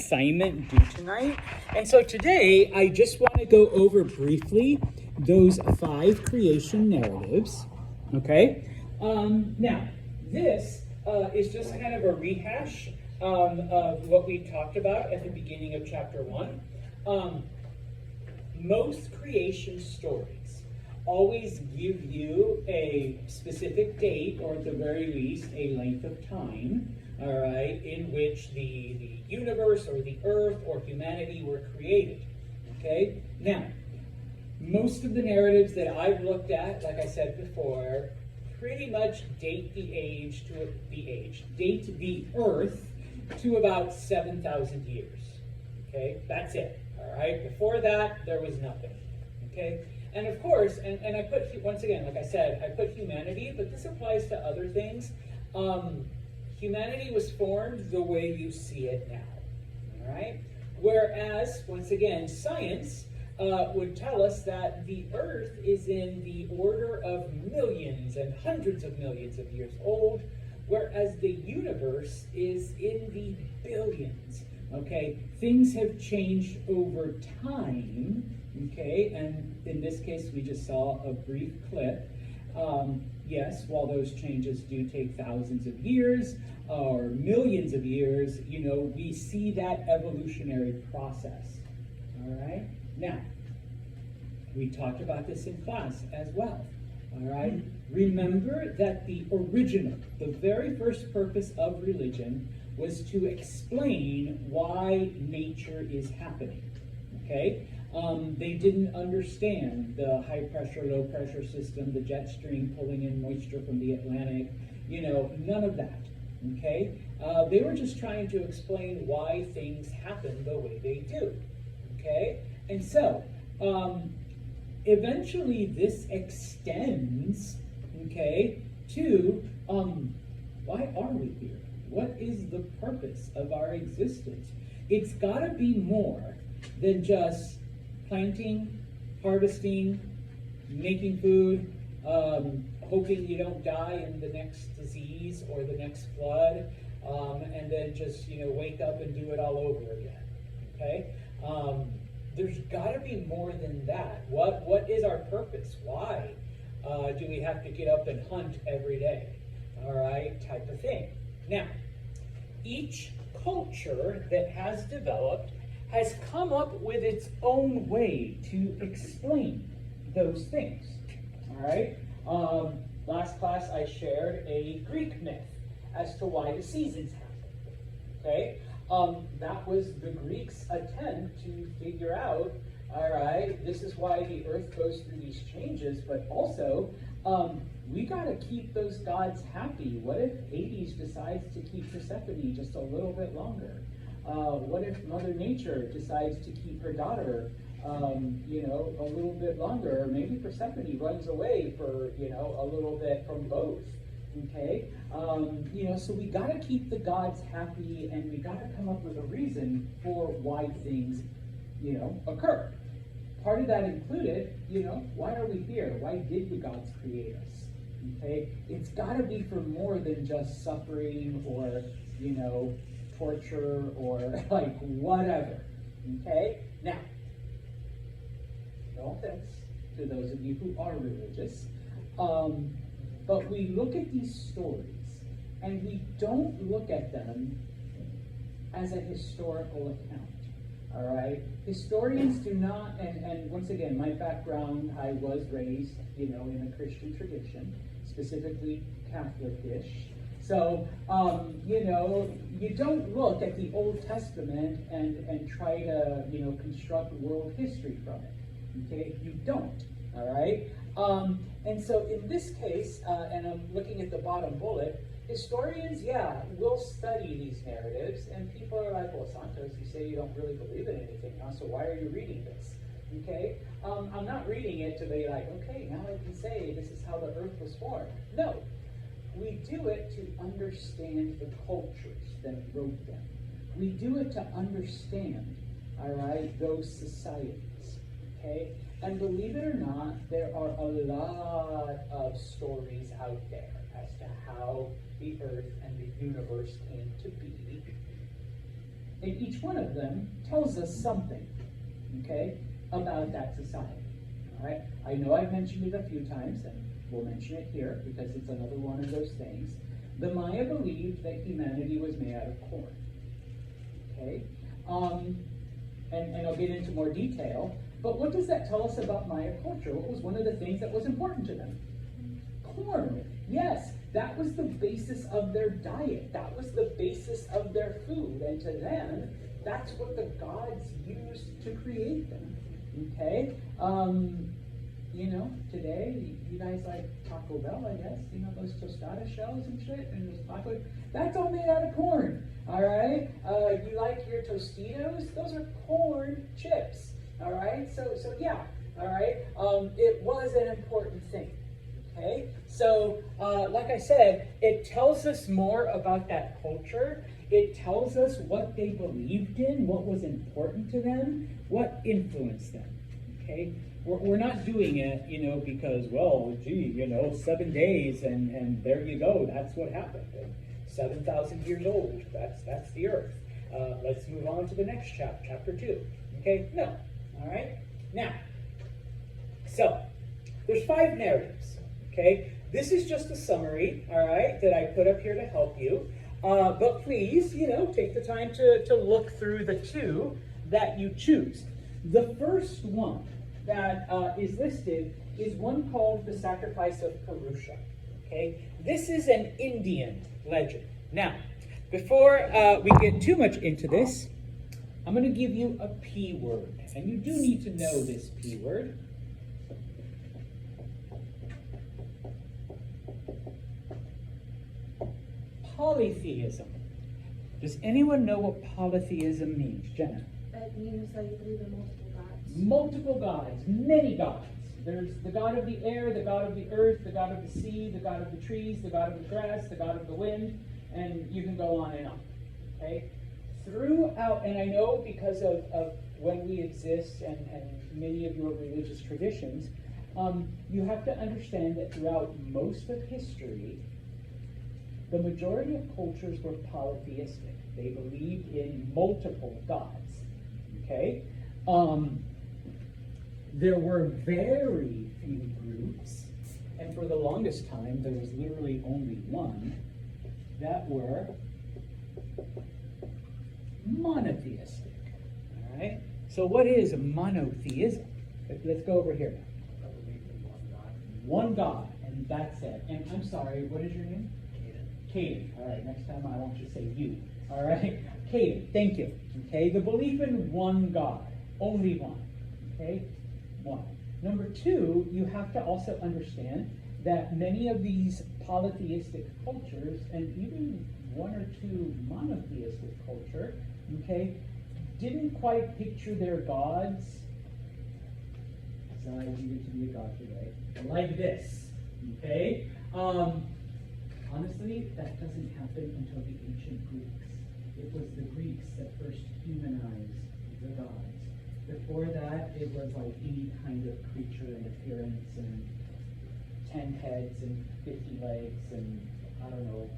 assignment due tonight. And so today, I just want to go over briefly those 5 creation narratives, okay? Now, this is just kind of a rehash of what we talked about at the beginning of chapter 1. Most creation stories always give you a specific date, or at the very least, a length of time, all right, in which the universe or the earth or humanity were created, okay? Now, most of the narratives that I've looked at, like I said before, pretty much date the earth to about 7,000 years, okay? That's it, all right? Before that, there was nothing, okay? And of course, and I put, once again, like I said, I put humanity, but this applies to other things. Humanity was formed the way you see it now, all right? Whereas, once again, science would tell us that the Earth is in the order of millions and hundreds of millions of years old, whereas the universe is in the billions, okay? Things have changed over time, okay? And in this case, we just saw a brief clip. Yes, while those changes do take thousands of years or millions of years, you know, we see that evolutionary process, all right? Now, we talked about this in class as well, all right? Remember that the original, the very first purpose of religion was to explain why nature is happening, okay? They didn't understand the high pressure, low pressure system, the jet stream pulling in moisture from the Atlantic, you know, none of that, okay? They were just trying to explain why things happen the way they do, okay? And so, eventually this extends, okay, to why are we here? What is the purpose of our existence? It's got to be more than just planting, harvesting, making food, hoping you don't die in the next disease or the next flood, and then just, you know, wake up and do it all over again, okay? There's got to be more than that. What is our purpose? Why do we have to get up and hunt every day? All right, type of thing. Now, each culture that has developed has come up with its own way to explain those things, all right? Last class I shared a Greek myth as to why the seasons happen, okay? That was the Greeks' attempt to figure out, all right, this is why the earth goes through these changes, but also, we gotta keep those gods happy. What if Hades decides to keep Persephone just a little bit longer? What if Mother Nature decides to keep her daughter, you know, a little bit longer? Or maybe Persephone runs away for, you know, a little bit from both, okay? You know, so we got to keep the gods happy, and we got to come up with a reason for why things, you know, occur. Part of that included, you know, why are we here? Why did the gods create us? Okay? It's got to be for more than just suffering or, you know, torture or like whatever, okay? Now, no offense to those of you who are religious, but we look at these stories and we don't look at them as a historical account, all right? Historians do not, and once again, my background, I was raised, you know, in a Christian tradition, specifically Catholic-ish. So, you know, you don't look at the Old Testament and try to, you know, construct world history from it, okay? You don't, all right? And so in this case, and I'm looking at the bottom bullet, historians, yeah, will study these narratives, and people are like, well, Santos, you say you don't really believe in anything, huh? So why are you reading this, okay? I'm not reading it to be like, okay, now I can say this is how the earth was formed. No. We do it to understand the cultures that wrote them. We do it to understand, all right, those societies, okay? And believe it or not, there are a lot of stories out there as to how the earth and the universe came to be. And each one of them tells us something, okay, about that society. All right? I know I've mentioned it a few times, and we'll mention it here because it's another one of those things. The Maya believed that humanity was made out of corn. Okay? And I'll get into more detail. But what does that tell us about Maya culture? What was one of the things that was important to them? Corn. Yes, that was the basis of their diet. That was the basis of their food. And to them, that's what the gods used to create them. Okay? You know, today, you guys like Taco Bell, I guess. You know, those tostada shells and shit, and those taco, that's all made out of corn. All right? You like your Tostitos? Those are corn chips. All right? So yeah. All right? It was an important thing. Okay? So, like I said, it tells us more about that culture. It tells us what they believed in, what was important to them, what influenced them. Okay? We're not doing it, you know, because, well, gee, you know, 7 days and there you go. That's what happened. 7,000 years old. That's the earth. Let's move on to the next chapter 2. Okay? No. All right? Now, so there's 5 narratives. Okay? This is just a summary, all right, that I put up here to help you. But please, you know, take the time to look through the 2 that you choose. The first one that is listed is one called the Sacrifice of Purusha. Okay? This is an Indian legend. Now, before we get too much into this, I'm going to give you a P word. And you do need to know this P word. Polytheism. Does anyone know what polytheism means? Jenna? It means that you believe in multiple gods. Multiple gods, many gods. There's the god of the air, the god of the earth, the god of the sea, the god of the trees, the god of the grass, the god of the wind, and you can go on and on. Okay? Throughout, and I know because of when we exist and many of your religious traditions, you have to understand that throughout most of history, the majority of cultures were polytheistic. They believed in multiple gods. Okay? There were very few groups, and for the longest time, there was literally only one, that were monotheistic. All right? So what is monotheism? Let's go over here now. One God, and that's it. And I'm sorry, what is your name? Caden. All right, next time I want you to say you. All right? Caden, thank you. Okay, the belief in one God, only one. Okay, one. Number 2, you have to also understand that many of these polytheistic cultures, and even 1 or 2 monotheistic culture, okay, didn't quite picture their gods as I needed to be a god today, like this. Okay? Honestly, that doesn't happen until the ancient Greeks. It was the Greeks that first humanized the gods. Before that, it was like any kind of creature and appearance and 10 heads and 50 legs and, I don't know,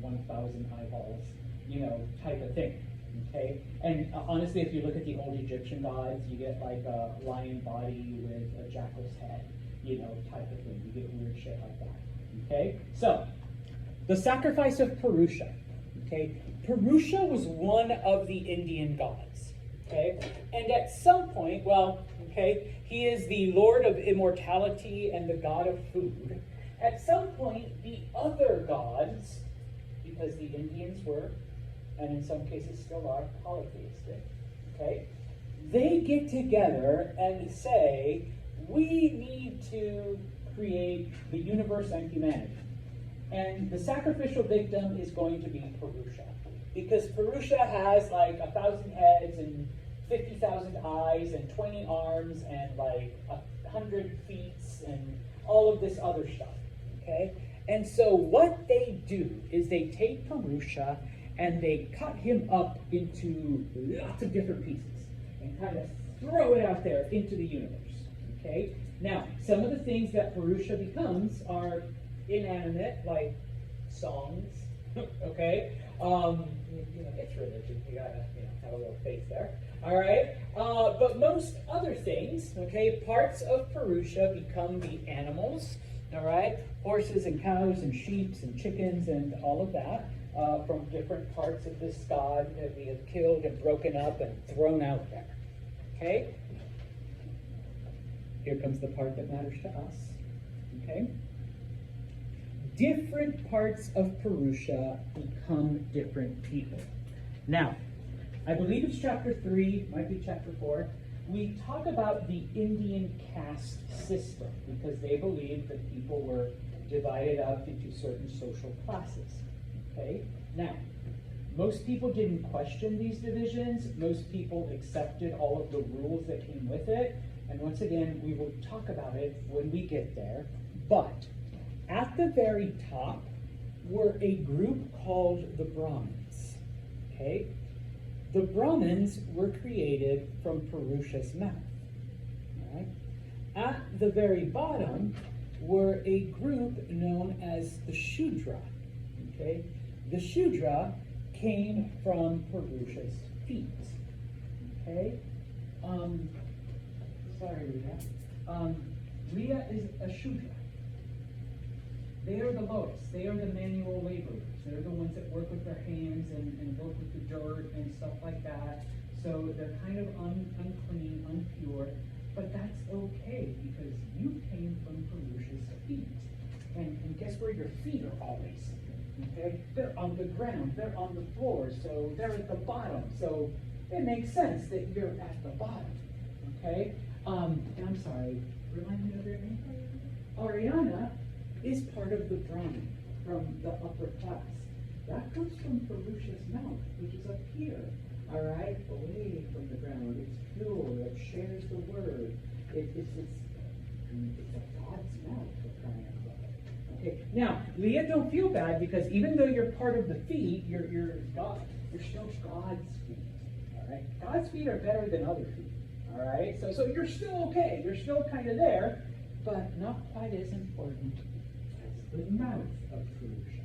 1,000 eyeballs, you know, type of thing. Okay? And honestly, if you look at the old Egyptian gods, you get like a lion body with a jackal's head, you know, type of thing. You get weird shit like that. Okay? So, the sacrifice of Purusha. Okay? Purusha was one of the Indian gods. Okay? And at some point, well, okay, he is the Lord of immortality and the god of food. At some point, the other gods, because the Indians were, and in some cases still are, polytheistic, okay, they get together and say, we need to create the universe and humanity. And the sacrificial victim is going to be Purusha. Because Purusha has like 1,000 heads and 50,000 eyes and 20 arms and like 100 feet and all of this other stuff. Okay? And so what they do is they take Purusha and they cut him up into lots of different pieces and kind of throw it out there into the universe. Okay? Now, some of the things that Purusha becomes are inanimate, like songs Okay, it's religion. You gotta, have a little faith there. All right, but most other things, okay, parts of Purusha become the animals. All right, horses and cows and sheep and chickens and all of that from different parts of this god that we have killed and broken up and thrown out there. Okay, here comes the part that matters to us. Okay. Different parts of Purusha become different people. Now, I believe it's chapter 3, might be chapter 4. We talk about the Indian caste system because they believed that people were divided up into certain social classes. Okay? Now, most people didn't question these divisions. Most people accepted all of the rules that came with it. And once again, we will talk about it when we get there. But at the very top were a group called the Brahmins. Okay? The Brahmins were created from Purusha's mouth. All right? At the very bottom were a group known as the Shudra. Okay? The Shudra came from Purusha's feet. Okay? Sorry, Rhea. Rhea is a Shudra. They are the lowest. They are the manual laborers. They're the ones that work with their hands and work with the dirt and stuff like that. So they're kind of unclean, impure. But that's okay because you came from Purusha's feet. And guess where your feet are always? Okay? They're on the ground. They're on the floor. So they're at the bottom. So it makes sense that you're at the bottom. Okay? And I'm sorry. Remind me of your name? Ariana is part of the Brahmin, from the upper class. That comes from Purusha's mouth, which is up here, all right, away from the ground. It's pure, it shares the word. It's a God's mouth for crying out loud. Okay, now, Leah, don't feel bad because even though you're part of the feet, you're God. You're still God's feet, all right? God's feet are better than other feet, all right? So you're still okay. You're still kind of there, but not quite as important the mouth of Purusha.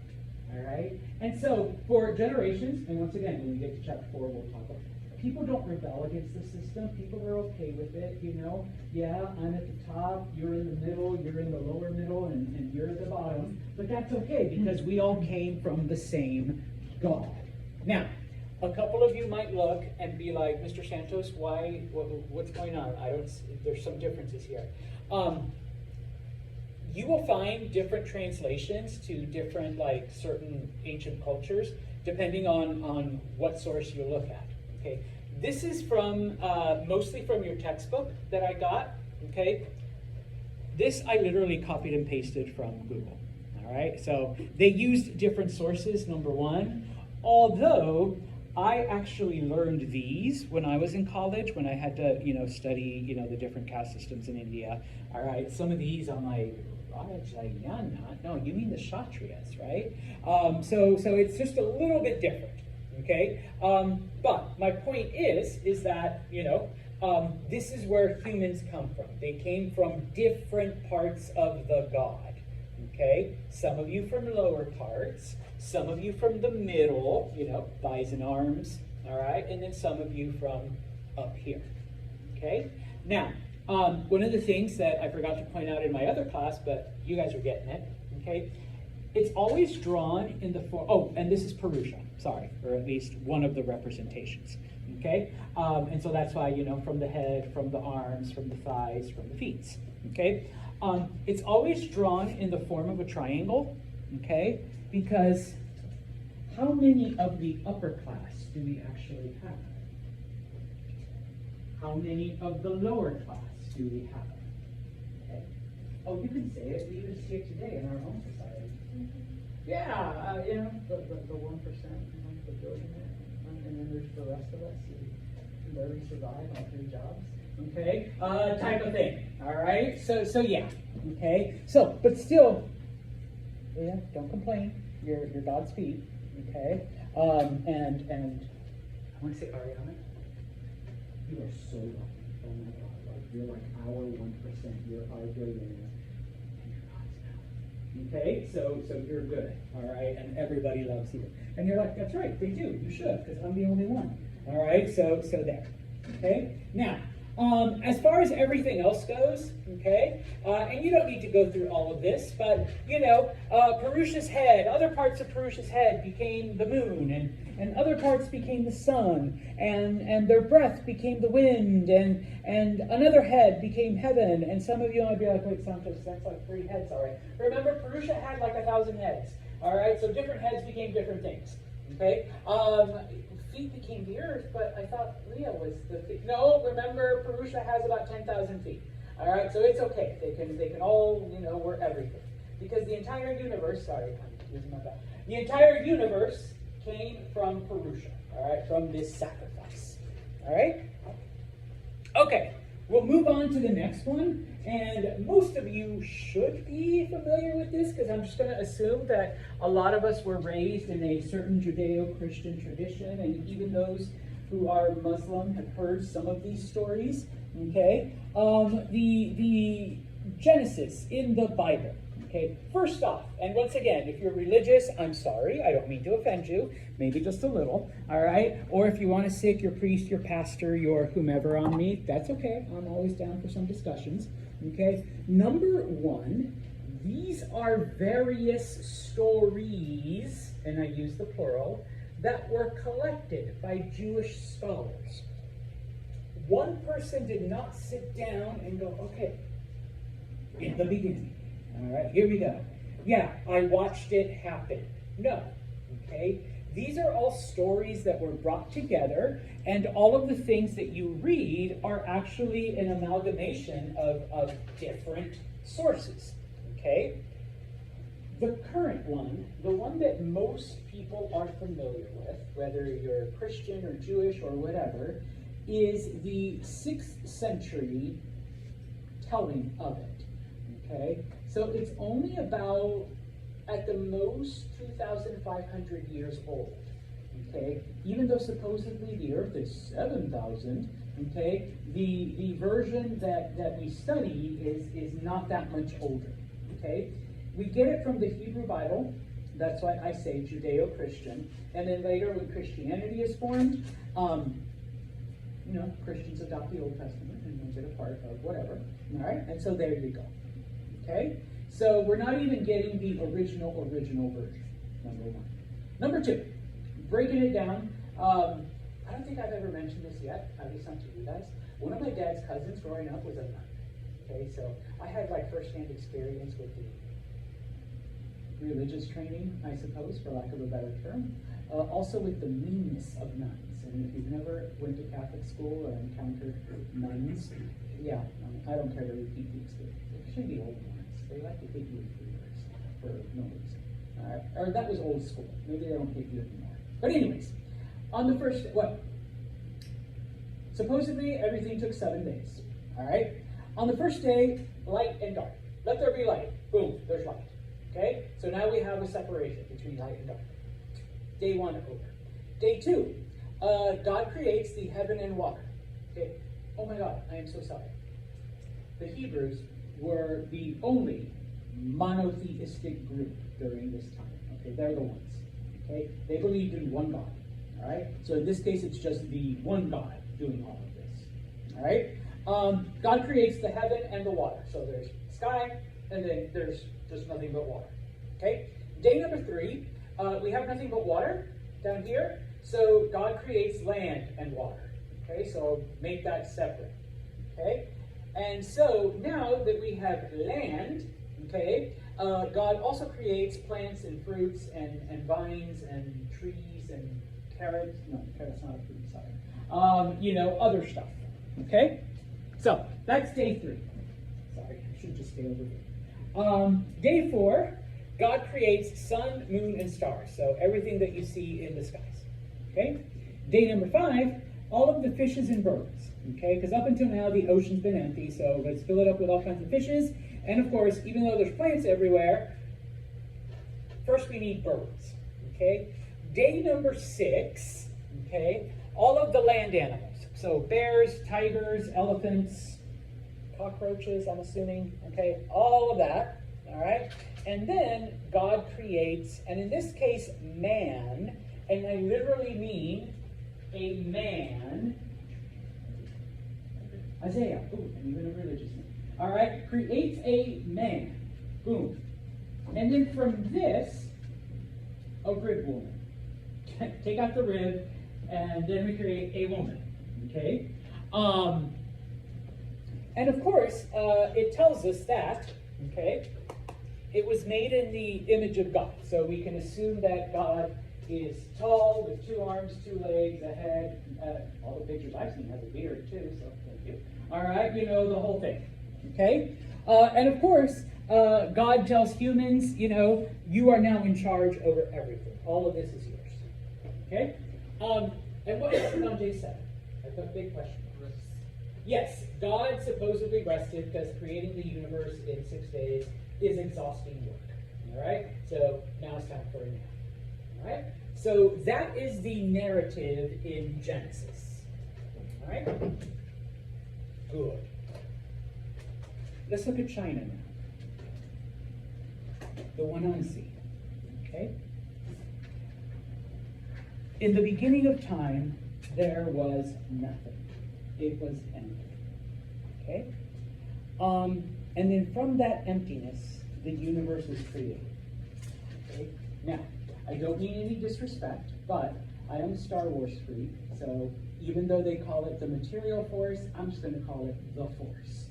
All right? And so for generations, and once again, when we get to chapter 4, we'll talk about people don't rebel against the system. People are okay with it, Yeah, I'm at the top, you're in the middle, you're in the lower middle, and you're at the bottom. But that's okay because we all came from the same God. Now, a couple of you might look and be like, Mr. Santos, what's going on? There's some differences here. You will find different translations to different, certain ancient cultures, depending on what source you look at, okay? This is from, mostly from your textbook that I got, okay? This I literally copied and pasted from Google, all right? So they used different sources, number one, although I actually learned these when I was in college, when I had to, study, the different caste systems in India, all right? Some of these I'm like, no, you mean the Kshatriyas, right? So it's just a little bit different, okay? But my point is that, this is where humans come from. They came from different parts of the God, okay? Some of you from lower parts, some of you from the middle, thighs and arms, all right? And then some of you from up here, okay? Now, one of the things that I forgot to point out in my other class, but you guys are getting it, okay? It's always drawn in the form, and this is Purusha, sorry, or at least one of the representations, okay? And so that's why, from the head, from the arms, from the thighs, from the feet, okay? It's always drawn in the form of a triangle, okay? Because how many of the upper class do we actually have? How many of the lower class do we have? Okay. Oh, you can say it. We even see it today in our own society. Yeah, the 1%, the billionaire, and then there's the rest of us who barely survive on 3 jobs. Okay, type of thing. All right. So yeah. Okay. So, but still, yeah, don't complain. You're God's feet. Okay. And I want to say Ariana. You are so lucky. Oh my God. You're like our 1%. You're our billionaire. And you're God's mouth. Okay, so you're good, all right, and everybody loves you. And you're like, that's right, they do, you should, because I'm the only one. All right, so there. Okay, now, as far as everything else goes, okay, and you don't need to go through all of this, but, you know, Purusha's head, other parts of Purusha's head became the moon, and other parts became the sun, and their breath became the wind, and another head became heaven, and some of you might be like, wait, Santos, that's like 3 heads, all right. Remember, Purusha had like 1,000 heads, all right, so different heads became different things, okay. Feet became the earth, but I thought Leah was the feet. No, remember, Purusha has about 10,000 feet. All right, so it's okay. They can all, you know, we're everything. Because the entire universe, sorry, I'm using my back. The entire universe came from Purusha, all right, from this sacrifice. All right? Okay, we'll move on to the next one. And most of you should be familiar with this because I'm just going to assume that a lot of us were raised in a certain Judeo-Christian tradition, and even those who are Muslim have heard some of these stories. Okay, the Genesis in the Bible. Okay, first off, and once again, if you're religious, I'm sorry, I don't mean to offend you, maybe just a little, all right? Or if you want to sick your priest, your pastor, your whomever on me, that's okay. I'm always down for some discussions. Okay, number 1, these are various stories, and I use the plural, that were collected by Jewish scholars. One person did not sit down and go, okay, in the beginning, all right, here we go. Yeah, I watched it happen. No, okay? These are all stories that were brought together, and all of the things that you read are actually an amalgamation of different sources, okay? The current one, the one that most people are familiar with, whether you're Christian or Jewish or whatever, is the 6th century telling of it, okay? So it's only about, at the most, 2,500 years old, okay? Even though supposedly the earth is 7,000, okay, the version that we study is not that much older, okay? We get it from the Hebrew Bible, that's why I say Judeo-Christian, and then later when Christianity is formed, you know, Christians adopt the Old Testament and make it a part of whatever, all right? And so there you go, okay? So we're not even getting the original version, number 1. Number 2, breaking it down. I don't think I've ever mentioned this yet, at least not to you guys. One of my dad's cousins growing up was a nun. Okay, so I had like firsthand experience with the religious training, I suppose, for lack of a better term. Also with the meanness of nuns. And if you've never went to Catholic school or encountered nuns, yeah, I don't care to repeat the experience. Especially the old ones. They like to hit you with fingers for no reason. Or that was old school. Maybe they don't hit you anymore. But anyways, on the first, supposedly everything took 7 days. All right? On the first day, light and dark. Let there be light. Boom, there's light. Okay? So now we have a separation between light and dark. Day 1 over. Day 2, God creates the heaven and water. Okay? Oh my God, I am so sorry. The Hebrews were the only monotheistic group during this time. Okay, they're the ones. Okay, they believed in one God. All right. So in this case, it's just the one God doing all of this. All right. God creates the heaven and the water. So there's sky, and then there's just nothing but water. Okay. Day number 3, we have nothing but water down here. So God creates land and water. Okay. So make that separate. Okay. And so now that we have land, okay, God also creates plants and fruits and vines and trees and carrots. No, carrots not a fruit, sorry. You know, other stuff. Okay? So that's day 3. Sorry, I should just stay over here. Day 4, God creates sun, moon, and stars. So everything that you see in the skies. Okay? Day number 5, all of the fishes and birds. Okay, because up until now the ocean's been empty, so let's fill it up with all kinds of fishes. And of course, even though there's plants everywhere, first we need birds. Okay, day number 6, okay, all of the land animals. So bears, tigers, elephants, cockroaches, I'm assuming, okay, all of that, All right? And then God creates, and in this case, man, and I literally mean a man. Isaiah, ooh, and even a religious man. All right? Creates a man. Boom. And then from this, a rib woman. Take out the rib, and then we create a woman. Okay? And of course, it tells us that, okay, it was made in the image of God. So we can assume that God is tall with 2 arms, 2 legs, a head. All the pictures I've seen has a beard too, so thank you. All right, you know, the whole thing. Okay? And of course, God tells humans, you know, you are now in charge over everything. All of this is yours. Okay? And what does Dante say? That's a big question. Yes, God supposedly rested because creating the universe in 6 days is exhausting work. All right? So now it's time for a nap. All right? So that is the narrative in Genesis. All right? Good. Let's look at China now. The one unseen. Okay? In the beginning of time, there was nothing. It was empty. Okay? And then from that emptiness, the universe was created. Okay? Now, I don't mean any disrespect, but I am a Star Wars freak, so even though they call it the material force, I'm just going to call it the force.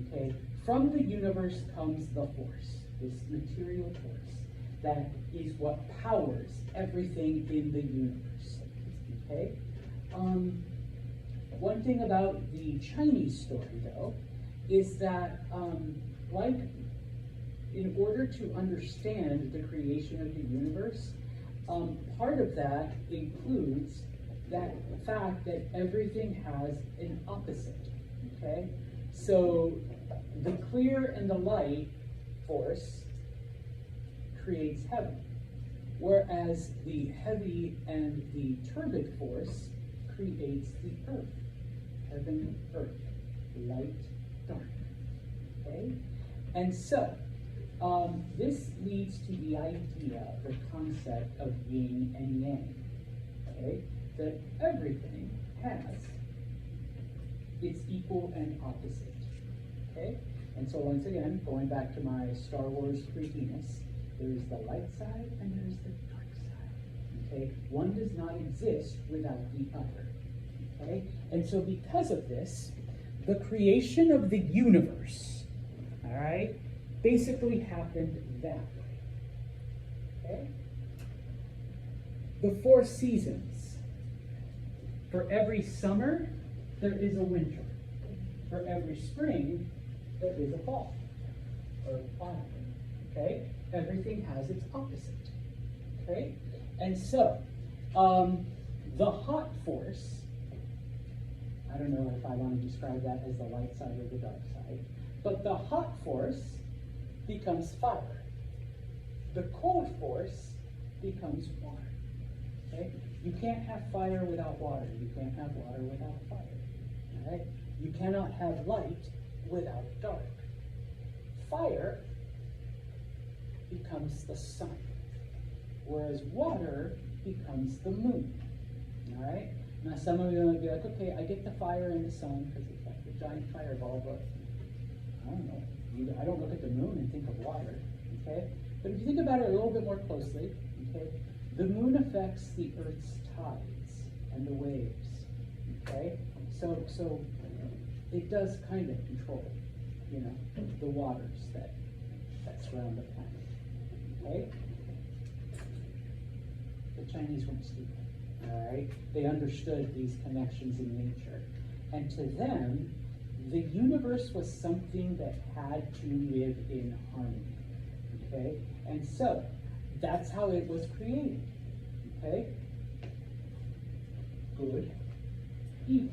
Okay? From the universe comes the force, this material force, that is what powers everything in the universe. Okay? One thing about the Chinese story, though, is that, like, in order to understand the creation of the universe, part of that includes that fact that everything has an opposite, okay? So the clear and the light force creates heaven, whereas the heavy and the turbid force creates the earth. Heaven, earth, light, dark, okay? And so, this leads to the idea, the concept of yin and yang, okay? That everything has its equal and opposite, okay? And so once again, going back to my Star Wars freakiness, there's the light side and there's the dark side, okay? One does not exist without the other, okay? And so because of this, the creation of the universe, all right, basically happened that way, okay? The 4 seasons. For every summer, there is a winter. For every spring, there is a fall, or autumn, okay? Everything has its opposite, okay? And so, the hot force, I don't know if I want to describe that as the light side or the dark side, but the hot force becomes fire. The cold force becomes water. Okay? You can't have fire without water. You can't have water without fire. All right? You cannot have light without dark. Fire becomes the sun, whereas water becomes the moon. All right? Now some of you might be like, okay, I get the fire and the sun because it's like a giant fireball, but I don't know. I don't look at the moon and think of water, okay? But if you think about it a little bit more closely, okay, the moon affects the Earth's tides and the waves, okay? So it does kind of control, you know, the waters that surround the planet, okay? The Chinese weren't stupid, all right? They understood these connections in nature. And to them, the universe was something that had to live in harmony, okay? And so, that's how it was created, okay? Good, evil,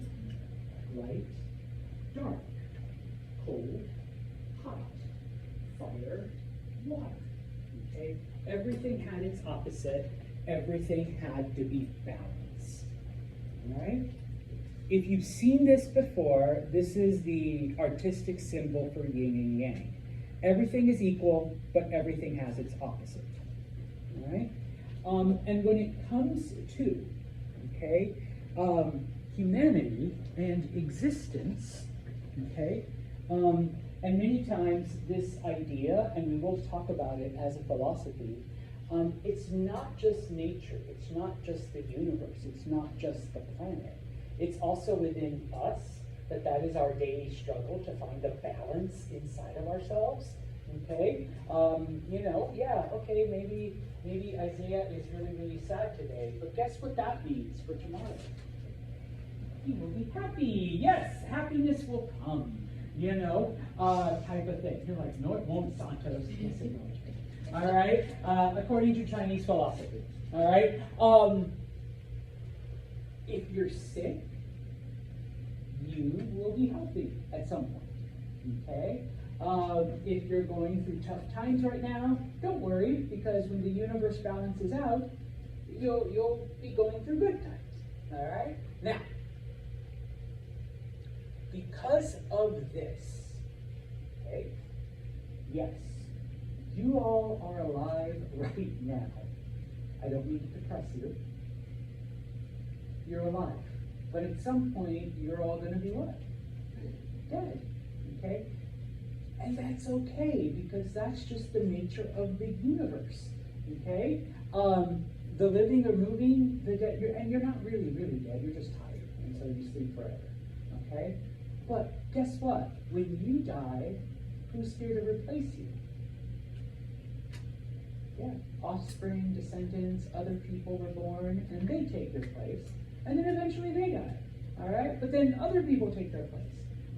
light, dark, cold, hot, fire, water, okay? Everything had its opposite. Everything had to be balanced, all right? If you've seen this before, this is the artistic symbol for yin and yang. Everything is equal, but everything has its opposite. All right? And when it comes to, okay, humanity and existence, okay, and many times this idea, and we will talk about it as a philosophy, it's not just nature, it's not just the universe, it's not just the planet. It's also within us that is our daily struggle to find a balance inside of ourselves. Okay, maybe Isaiah is really, really sad today, but guess what that means for tomorrow? He will be happy. Yes, happiness will come. Type of thing. You're like, no, it won't, Santos. Yes, it will. All right, according to Chinese philosophy. All right, if you're sick, you will be healthy at some point. Okay. If you're going through tough times right now, don't worry, because when the universe balances out, you'll be going through good times. All right? Now, because of this, okay, yes, you all are alive right now. I don't mean to depress you. You're alive. But at some point, you're all going to be what? Dead. Okay? And that's okay, because that's just the nature of the universe, okay? The living are moving, the dead, and you're not really, really dead, you're just tired, and so you sleep forever, okay? But guess what? When you die, who's here to replace you? Yeah, offspring, descendants, other people were born, and they take their place, and then eventually they die, all right? But then other people take their place.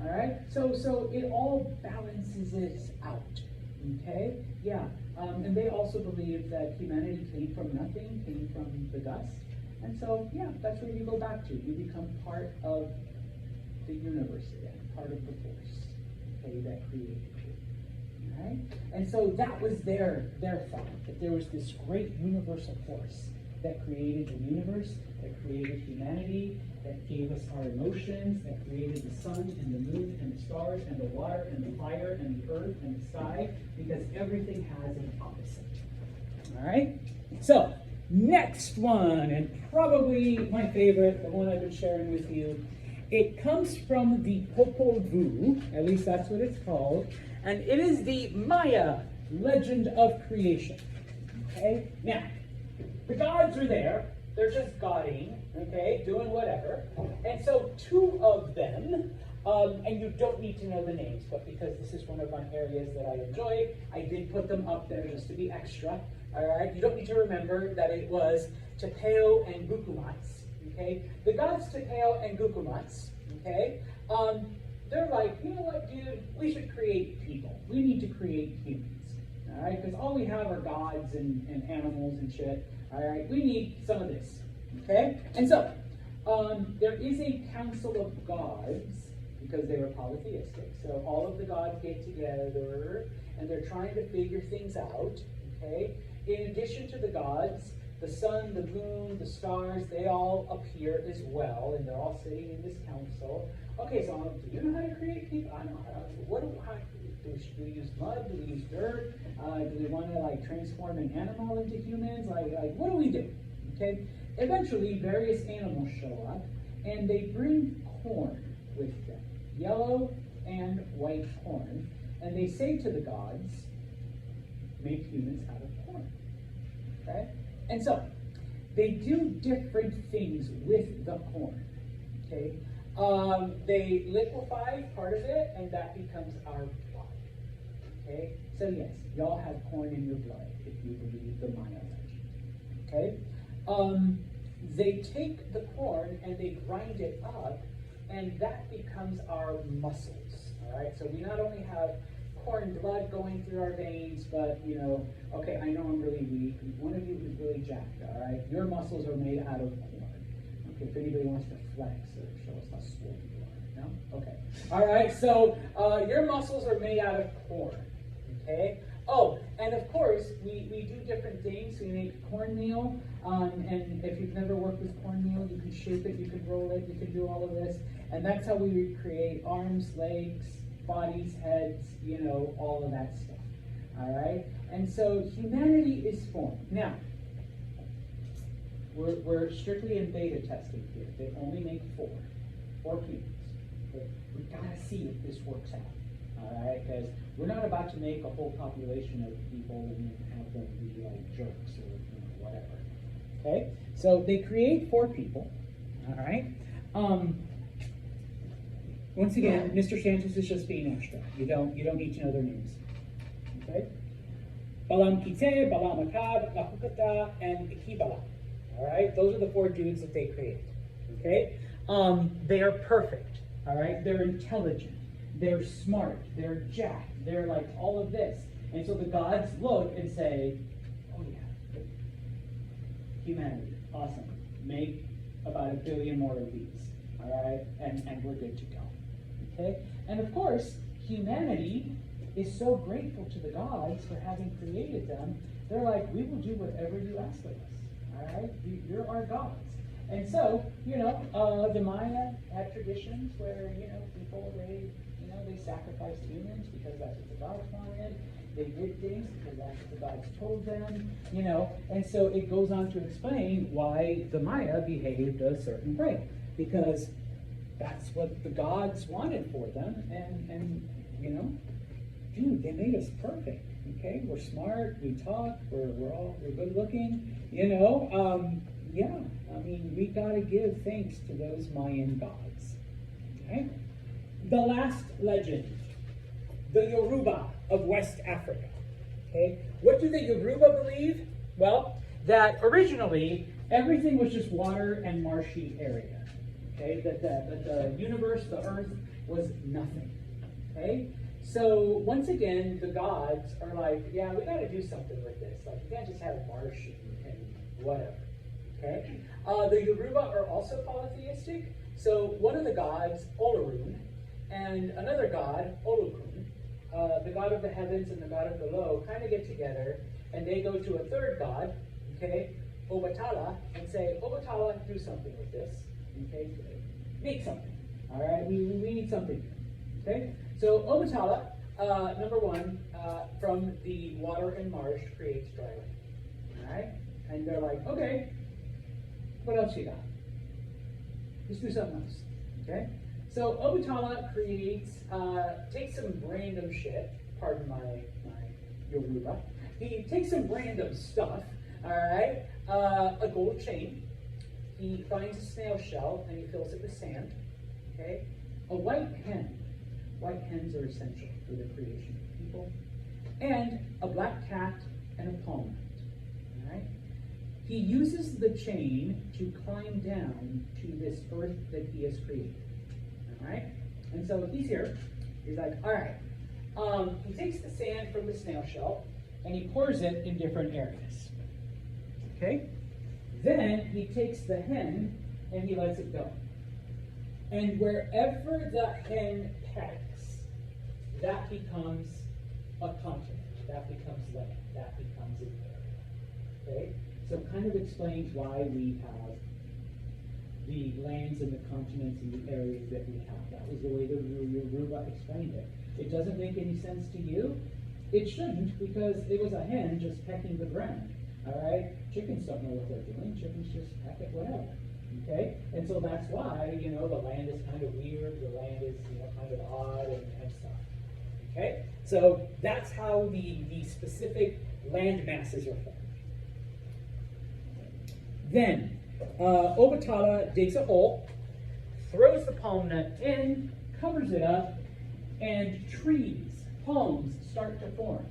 All right, so it all balances it out, okay? Yeah, and they also believe that humanity came from nothing, came from the dust, and so, yeah, that's where you go back to. You become part of the universe again, part of the force, okay, that created you, all right? And so that was their thought, that there was this great universal force that created the universe, that created humanity, that gave us our emotions, that created the sun and the moon and the stars and the water and the fire and the earth and the sky, because everything has an opposite. All right? So, next one, and probably my favorite, the one I've been sharing with you, it comes from the Popol Vuh, at least that's what it's called, and it is the Maya legend of creation. Okay? Now, the gods are there. They're just godding, okay, doing whatever. And so two of them, and you don't need to know the names, but because this is one of my areas that I enjoy, I did put them up there just to be extra. All right, you don't need to remember that it was Tepeo and Gukumats, okay? The gods Tepeo and Gukumats, okay, they're like, you know what, dude, we should create people. We need to create humans, all right? Because all we have are gods and animals and shit. All right, we need some of this, okay? And so, there is a council of gods, because they were polytheistic. So all of the gods get together, and they're trying to figure things out, okay? In addition to the gods, the sun, the moon, the stars, they all appear as well, and they're all sitting in this council. Okay, so do you know how to create people? I don't know how do we use mud? Do we use dirt? Do we want to like transform an animal into humans? Like what do we do? Okay. Eventually, various animals show up, and they bring corn with them, yellow and white corn, and they say to the gods, "Make humans out of corn." Okay. And so they do different things with the corn. Okay. They liquefy part of it, and that becomes our blood. Okay? So yes, y'all have corn in your blood, if you believe the Maya legend. Okay? They take the corn and they grind it up, and that becomes our muscles. Alright? So we not only have corn blood going through our veins, but okay, I know I'm really weak. One of you is really jacked, alright? Your muscles are made out of corn. Okay, if anybody wants to flex or show us how swollen you are. No? Okay. Alright, so your muscles are made out of corn. Okay? Oh, and of course, we do different things. We make cornmeal, and if you've never worked with cornmeal, you can shape it, you can roll it, you can do all of this. And that's how we create arms, legs, bodies, heads, all of that stuff. All right? And so humanity is formed. Now, we're strictly in beta testing here. They only make four humans. But we gotta see if this works out. All right? Because we're not about to make a whole population of people and have them be like jerks or whatever. Okay? So they create four people. All right? Once again, Mr. Santos is just being extra. You don't need to know their names. Okay? Balam Kite, Balam Akkad, Lahukata, and Ikibala. All right? Those are the four dudes that they create. Okay? They are perfect. All right? They're intelligent. They're smart. They're jacked. They're like all of this. And so the gods look and say, oh yeah, humanity, awesome. Make about 1 billion more of these. All right? And we're good to go. Okay? And of course, humanity is so grateful to the gods for having created them. They're like, we will do whatever you ask of us. All right? You're our gods. And so, the Maya had traditions where, people, they sacrificed humans because that's what the gods wanted. They did things because that's what the gods told them, And so it goes on to explain why the Maya behaved a certain way. Because that's what the gods wanted for them. And dude, they made us perfect. Okay? We're smart, we talk, we're good looking, yeah. I mean, we gotta give thanks to those Mayan gods. Okay? The last legend, the Yoruba of West Africa. Okay? What do the Yoruba believe? Well, that originally everything was just water and marshy area. Okay? That the universe, the earth, was nothing. Okay? So once again, the gods are like, yeah, we gotta do something with this. Like, you can't just have marsh and whatever. Okay? The Yoruba are also polytheistic. So one of the gods, Olorun, and another god, Olokun, the god of the heavens and the god of the low, kind of get together, and they go to a third god, okay, Obatala, and say, Obatala, do something with this. Okay? Make something. All right? We need something. Okay? So Obatala, number one, from the water and marsh creates dry land. All right? And they're like, okay, what else you got? Let's do something else. Okay? So Obatala creates, takes some random shit, pardon my Yoruba. He takes some random stuff, all right? A gold chain. He finds a snail shell and he fills it with sand. Okay? A white hen. White hens are essential for the creation of people. And a black cat and a palm nut. All right? He uses the chain to climb down to this earth that he has created. All right? And so he's here. He's like, all right. He takes the sand from the snail shell and he pours it in different areas. Okay? Then he takes the hen and he lets it go. And wherever the hen pecks, that becomes a continent. That becomes land. That becomes an area. Okay? So it kind of explains why we have the lands and the continents and the areas that we have. That was the way the Yoruba explained it. It doesn't make any sense to you. It shouldn't, because it was a hen just pecking the ground. All right? Chickens don't know what they're doing. Chickens just peck at whatever. Okay? And so that's why, the land is kind of weird. The land is, kind of odd and stuff. Okay? So that's how the specific land masses are formed. Then, Obatala digs a hole, throws the palm nut in, covers it up, and trees, palms, start to form.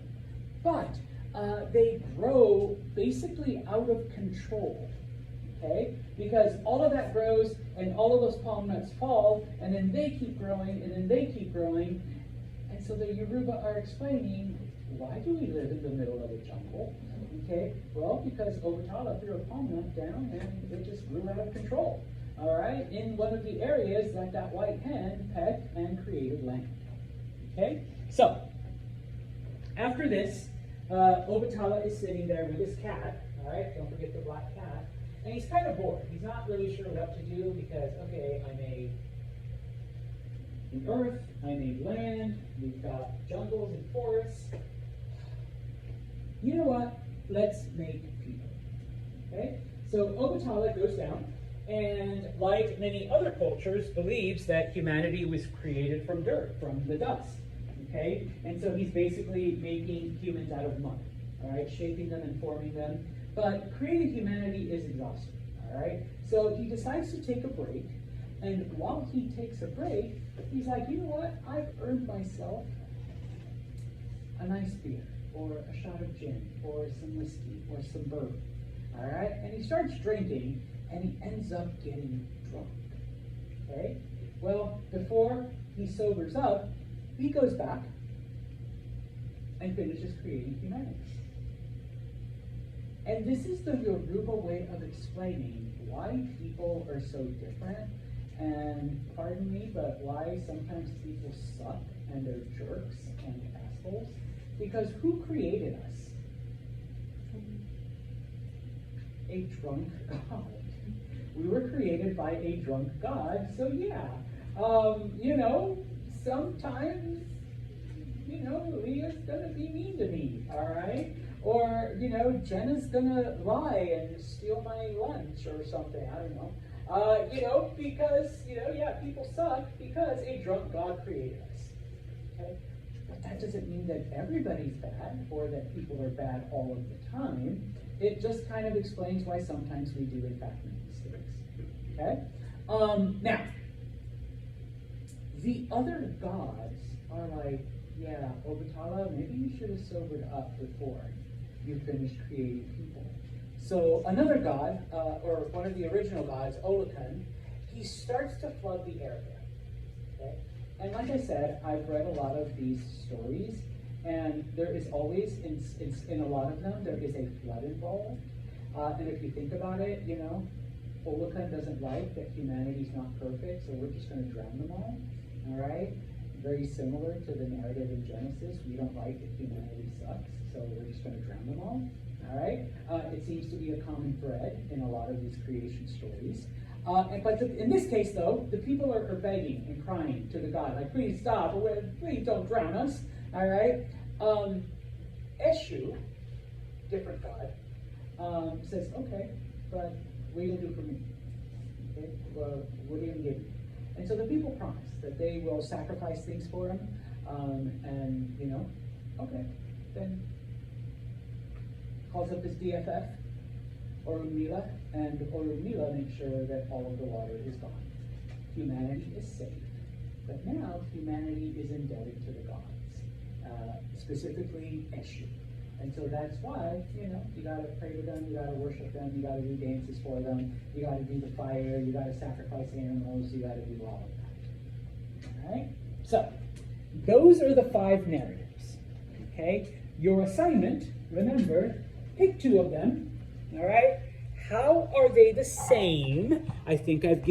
But they grow basically out of control, okay? Because all of that grows, and all of those palm nuts fall, and then they keep growing, and then they keep growing. And so the Yoruba are explaining, why do we live in the middle of the jungle? Okay, well, because Obatala threw a palm nut down and it just grew out of control. All right, in one of the areas that white hen pecked and created land. Okay, so after this, Obatala is sitting there with his cat. All right, don't forget the black cat, and he's kind of bored. He's not really sure what to do because, okay, I made the earth, I made land, we've got jungles and forests. You know what? Let's make people. Okay? So Obatala goes down, and like many other cultures, believes that humanity was created from dirt, from the dust. Okay? And so he's basically making humans out of mud. All right? Shaping them and forming them. But creating humanity is exhausting. All right? So he decides to take a break. And while he takes a break, he's like, you know what? I've earned myself a nice beer, or a shot of gin, or some whiskey, or some bourbon. All right? And he starts drinking, and he ends up getting drunk. Okay? Well, before he sobers up, he goes back and finishes creating humanity. And this is the Yoruba way of explaining why people are so different. And pardon me, but why sometimes people suck and they're jerks and assholes? Because who created us? A drunk God. We were created by a drunk God, so yeah. Sometimes, Leah's gonna be mean to me, all right? Or, Jenna's gonna lie and steal my lunch or something, I don't know. Because, people suck because a drunk God created us. Okay? But that doesn't mean that everybody's bad or that people are bad all of the time. It just kind of explains why sometimes we do, in fact, make mistakes. Okay? Now, the other gods are like, yeah, Obatala, maybe you should have sobered up before you finished creating people. So another god, or one of the original gods, Olokun, he starts to flood the area. Okay? And like I said, I've read a lot of these stories, and there is always, in a lot of them, there is a flood involved. And if you think about it, Olokun doesn't like that humanity's not perfect, so we're just going to drown them all. All right? Very similar to the narrative in Genesis. We don't like that humanity sucks, so we're just going to drown them all. All right? It seems to be a common thread in a lot of these creation stories. But in this case, though, the people are begging and crying to the God, like, please stop, please don't drown us. All right? Eshu, different God, says, okay, but what are you going to do for me? Okay? Well, what are you going to give me? And so the people promise that they will sacrifice things for him, okay, then calls up his DFF, Orunmila, and Orunmila makes sure that all of the water is gone. Humanity is saved. But now humanity is indebted to the gods, specifically Eshu. And so that's why, you gotta pray to them, you gotta worship them, you gotta do dances for them, you gotta do the fire, you gotta sacrifice animals, you gotta do all of that. All right? So, those are the 5 narratives. Okay? Your assignment, remember, pick 2 of them. All right? How are they the same? I think I've given